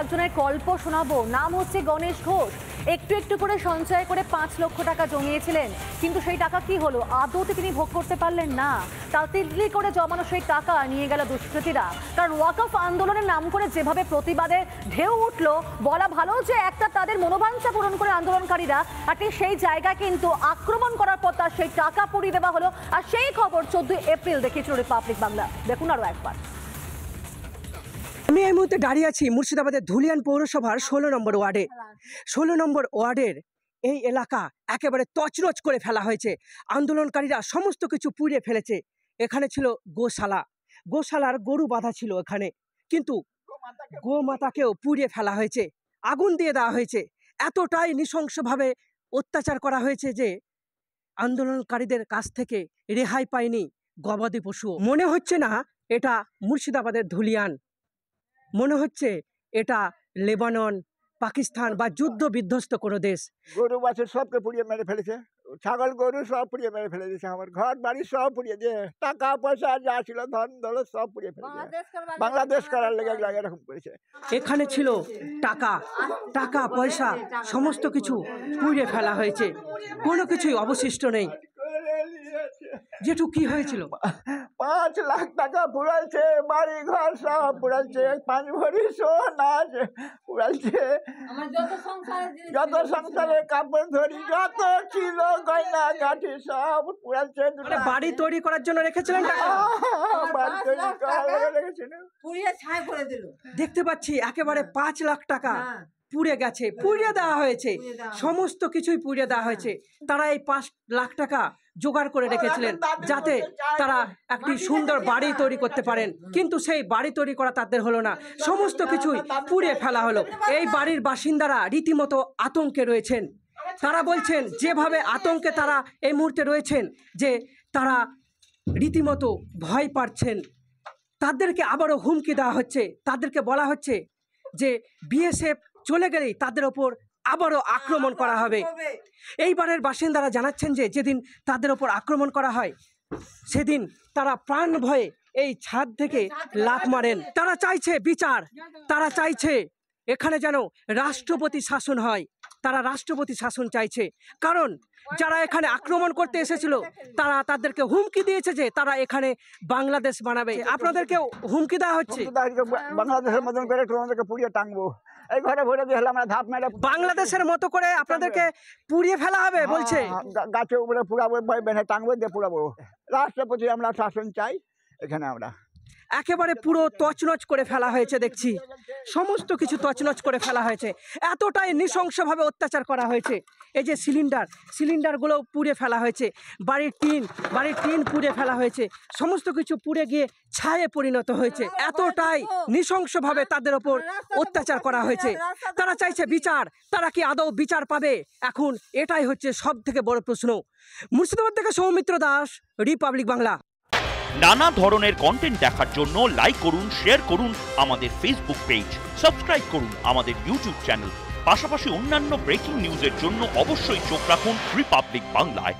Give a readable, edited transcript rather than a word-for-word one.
একজনের গল্প শোনাবো। নাম হচ্ছে গণেশ ঘোষ। একটু একটু করে সঞ্চয় করে 5 লক্ষ টাকা জমিয়েছিলেন, কিন্তু সেই টাকা কি হলো? আদৌতে তিনি ভোগ করতে পারলেন না। তার তিল্লি করে জমানো সেই টাকা নিয়ে গেল দুষ্কৃতীরা। কারণ ওয়াকফ আন্দোলনের নাম করে যেভাবে প্রতিবাদের ঢেউ উঠলো, বলা ভালো যে একটা তাদের মনোবাঞ্ছা পূরণ করে আন্দোলনকারীরা আর সেই জায়গায় কিন্তু আক্রমণ করার পর তার সেই টাকা পুড়িয়ে দেওয়া হলো। আর সেই খবর 14 এপ্রিল দেখিয়েছিল রিপাবলিক বাংলা। দেখুন আরো একবার। আমি এই মুহূর্তে দাঁড়িয়ে আছি মুর্শিদাবাদের ধুলিয়ান পৌরসভার 16 নম্বর ওয়ার্ডে। 16 নম্বর ওয়ার্ডের এই এলাকা একেবারে তছনছ করে ফেলা হয়েছে। আন্দোলনকারীরা সমস্ত কিছু পুড়িয়ে ফেলেছে। এখানে ছিল গোশালা, গোশালার গরু বাঁধা ছিল এখানে, কিন্তু গোমাতাকেও পুড়িয়ে ফেলা হয়েছে, আগুন দিয়ে দেওয়া হয়েছে। এতটাই নৃশংসভাবে অত্যাচার করা হয়েছে যে আন্দোলনকারীদের কাছ থেকে রেহাই পায়নি গবাদি পশু। মনে হচ্ছে না এটা মুর্শিদাবাদের ধুলিয়ান, মনে হচ্ছে এটা লেবানন, পাকিস্তান বা যুদ্ধ বিধ্বস্ত কোনো দেশ। গরু বাছুর সবকে পুড়িয়ে মেরে ফেলেছে, ছাগল গরু সব পুড়িয়ে মেরে ফেলে দিয়েছে। আমার ঘর বাড়ি সব পুড়িয়ে দিয়ে, টাকা পয়সা যা ছিল ধন দৌলত সব পুড়িয়ে ফেলেছে। বাংলাদেশ করার লেগে এরকম করেছে। এখানে ছিল টাকা, টাকা পয়সা সমস্ত কিছু পুড়িয়ে ফেলা হয়েছে, কোনো কিছুই অবশিষ্ট নেই। যেটু কি হয়েছিল? 5 লাখ টাকা পুড়াইছে, বাড়ি ঘর সব পুড়াইছে, 5 ভরি সোনা পুড়াইছে, যত সংসারে কাপড় ধরি যত ছিল গয়না গাঠি সব পুড়াইছে। বাড়ি তৈরি করার জন্য রেখেছিলেন টাকা? বাড়ি তৈরি করার লেগে রেখেছিলেন। দেখতে পাচ্ছি একেবারে 5 লাখ টাকা পুড়ে গেছে, পুড়িয়ে দেওয়া হয়েছে, সমস্ত কিছুই পুড়িয়ে দেওয়া হয়েছে। তারা এই 5 লাখ টাকা জোগাড় করে রেখেছিলেন যাতে তারা একটি সুন্দর বাড়ি তৈরি করতে পারেন, কিন্তু সেই বাড়ি তৈরি করা তাদের হলো না, সমস্ত কিছুই পুড়িয়ে ফেলা হলো। এই বাড়ির বাসিন্দারা রীতিমতো আতঙ্কে রয়েছেন। তারা বলছেন যেভাবে আতঙ্কে তারা এই মুহূর্তে রয়েছেন যে তারা রীতিমতো ভয় পাচ্ছেন। তাদেরকে আবারও হুমকি দেওয়া হচ্ছে, তাদেরকে বলা হচ্ছে যে বিএসএফ চলে গেলেই তাদের ওপর আবারও আক্রমণ করা হবে। এইবারের বাসিন্দারা জানাচ্ছেন যে যেদিন তাদের ওপর আক্রমণ করা হয় সেদিন তারা প্রাণ ভয়ে এই ছাদ থেকে লাফ মারেন। তারা চাইছে বিচার, তারা চাইছে এখানে যেন রাষ্ট্রপতি শাসন হয়। তারা রাষ্ট্রপতি শাসন চাইছে, কারণ যারা এখানে আক্রমণ করতে এসেছিল তারা তাদেরকে হুমকি দিয়েছে যে তারা এখানে বাংলাদেশ বানাবে। আপনাদেরকে হুমকি দেওয়া হচ্ছে বাংলাদেশের মতন করে তোমাদেরকে পুড়িয়ে টাঙবো, এই ঘরে ভরে দিয়ে হলে আমরা ধাপ মেরে বাংলাদেশের মতো করে আপনাদেরকে পুড়িয়ে ফেলা হবে বলছে। গাছে উপরে পুড়াবো, বেঁধে টাঙবো, দিয়ে পুড়াবো। রাষ্ট্রপতি আমরা শাসন চাই এখানে। আমরা একেবারে পুরো তছনছ করে ফেলা হয়েছে, দেখছি সমস্ত কিছু তছনছ করে ফেলা হয়েছে। এতটাই নৃশংসভাবে অত্যাচার করা হয়েছে। এই যে সিলিন্ডারগুলো পুড়ে ফেলা হয়েছে, বাড়ির টিন পুড়ে ফেলা হয়েছে, সমস্ত কিছু পুড়ে গিয়ে ছায়ে পরিণত হয়েছে। এতটাই নৃশংসভাবে তাদের ওপর অত্যাচার করা হয়েছে। তারা চাইছে বিচার, তারা কি আদৌ বিচার পাবে? এখন এটাই হচ্ছে সব থেকে বড় প্রশ্ন। মুর্শিদাবাদ থেকে সৌমিত্র দাস, রিপাবলিক বাংলা। নানা ধরনের কন্টেন্ট দেখার জন্য লাইক করুন, শেয়ার করুন আমাদের ফেসবুক পেজ, সাবস্ক্রাইব করুন আমাদের ইউটিউব চ্যানেল। পাশাপাশি অন্যান্য ব্রেকিং নিউজের জন্য অবশ্যই চোখ রাখুন রিপাবলিক বাংলায়।